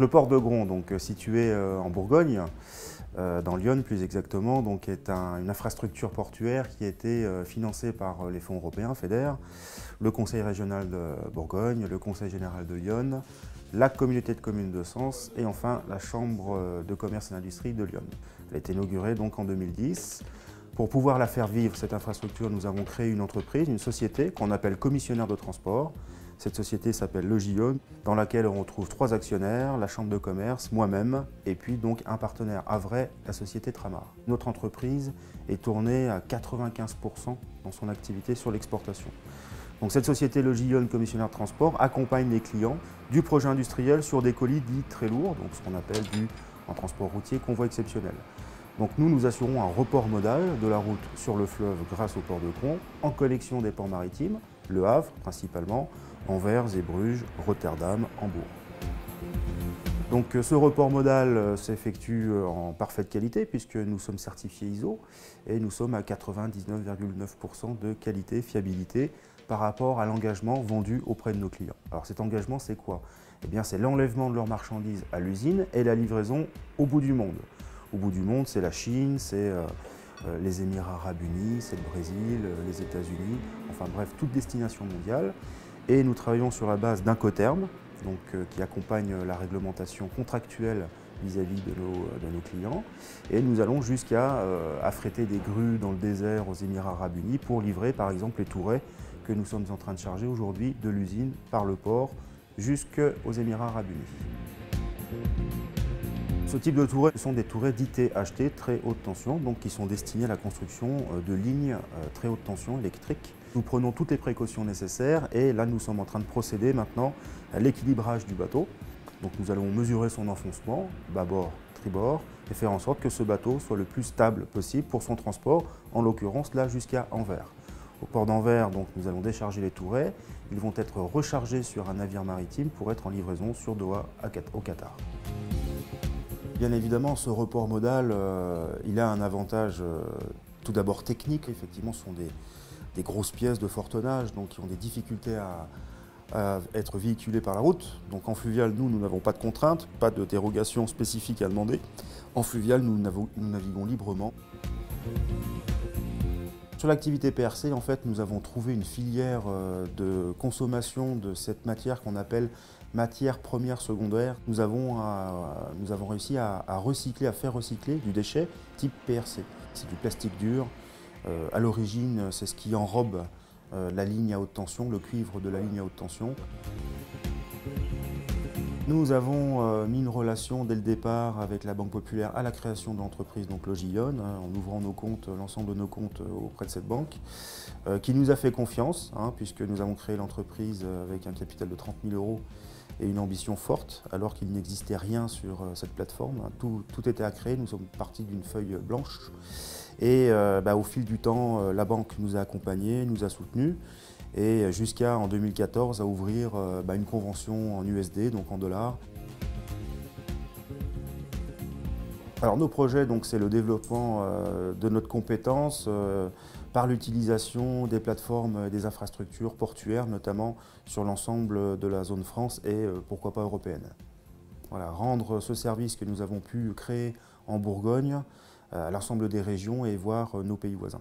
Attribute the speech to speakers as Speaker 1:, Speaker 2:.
Speaker 1: Le port de Gronds, situé en Bourgogne, dans l'Yonne plus exactement, est une infrastructure portuaire qui a été financée par les fonds européens, FEDER, le Conseil régional de Bourgogne, le Conseil général de Lyon, la communauté de communes de Sens et enfin la Chambre de commerce et d'industrie de Lyon. Elle a été inaugurée en 2010. Pour pouvoir la faire vivre, cette infrastructure, nous avons créé une entreprise, une société qu'on appelle commissionnaire de transport. Cette société s'appelle Logillon, dans laquelle on retrouve 3 actionnaires, la Chambre de commerce, moi-même, et puis un partenaire havrais, la société Tramar. Notre entreprise est tournée à 95% dans son activité sur l'exportation. Cette société Logillon, commissionnaire de transport, accompagne les clients du projet industriel sur des colis dits très lourds, ce qu'on appelle en transport routier convoi exceptionnel. Nous assurons un report modal de la route sur le fleuve grâce au port de Gronds, en connexion des ports maritimes, Le Havre principalement, Anvers, Bruges, Rotterdam, Hambourg. Ce report modal s'effectue en parfaite qualité puisque nous sommes certifiés ISO et nous sommes à 99,9% de qualité, fiabilité par rapport à l'engagement vendu auprès de nos clients. Alors cet engagement, c'est quoi? C'est l'enlèvement de leurs marchandises à l'usine et la livraison au bout du monde. Au bout du monde, c'est la Chine, c'est les Émirats arabes unis, c'est le Brésil, les États-Unis, enfin bref, toute destination mondiale. Et nous travaillons sur la base d'Incoterm, qui accompagne la réglementation contractuelle vis-à-vis de nos clients. Et nous allons jusqu'à affréter des grues dans le désert aux Émirats arabes unis pour livrer par exemple les tourets que nous sommes en train de charger aujourd'hui de l'usine par le port jusqu'aux Émirats arabes unis. Ce type de tourets sont des tourets dits THT, très haute tension, qui sont destinés à la construction de lignes très haute tension électriques. Nous prenons toutes les précautions nécessaires et là nous sommes en train de procéder maintenant à l'équilibrage du bateau. Nous allons mesurer son enfoncement, bâbord, tribord, et faire en sorte que ce bateau soit le plus stable possible pour son transport, en l'occurrence là jusqu'à Anvers. Au port d'Anvers, nous allons décharger les tourets, ils vont être rechargés sur un navire maritime pour être en livraison sur Doha au Qatar. Bien évidemment, ce report modal, il a un avantage tout d'abord technique. Effectivement, ce sont des grosses pièces de fort tonnage, qui ont des difficultés à être véhiculées par la route. En fluvial, nous n'avons pas de contraintes, pas de dérogation spécifique à demander. En fluvial, nous naviguons librement. Sur l'activité PRC, en fait, nous avons trouvé une filière de consommation de cette matière qu'on appelle matière première secondaire. Nous avons réussi à faire recycler du déchet type PRC. C'est du plastique dur. À l'origine, c'est ce qui enrobe la ligne à haute tension, le cuivre de la ligne à haute tension. Nous avons mis une relation dès le départ avec la Banque Populaire à la création de l'entreprise Logillon, en ouvrant l'ensemble de nos comptes auprès de cette banque, qui nous a fait confiance, puisque nous avons créé l'entreprise avec un capital de 30 000 € et une ambition forte, alors qu'il n'existait rien sur cette plateforme. Tout était à créer, nous sommes partis d'une feuille blanche. Et au fil du temps, la banque nous a accompagnés, nous a soutenus, et jusqu'à en 2014 à ouvrir une convention en USD, donc en dollars. Alors nos projets, c'est le développement de notre compétence par l'utilisation des plateformes et des infrastructures portuaires, notamment sur l'ensemble de la zone France et pourquoi pas européenne. Voilà, rendre ce service que nous avons pu créer en Bourgogne à l'ensemble des régions et voir nos pays voisins.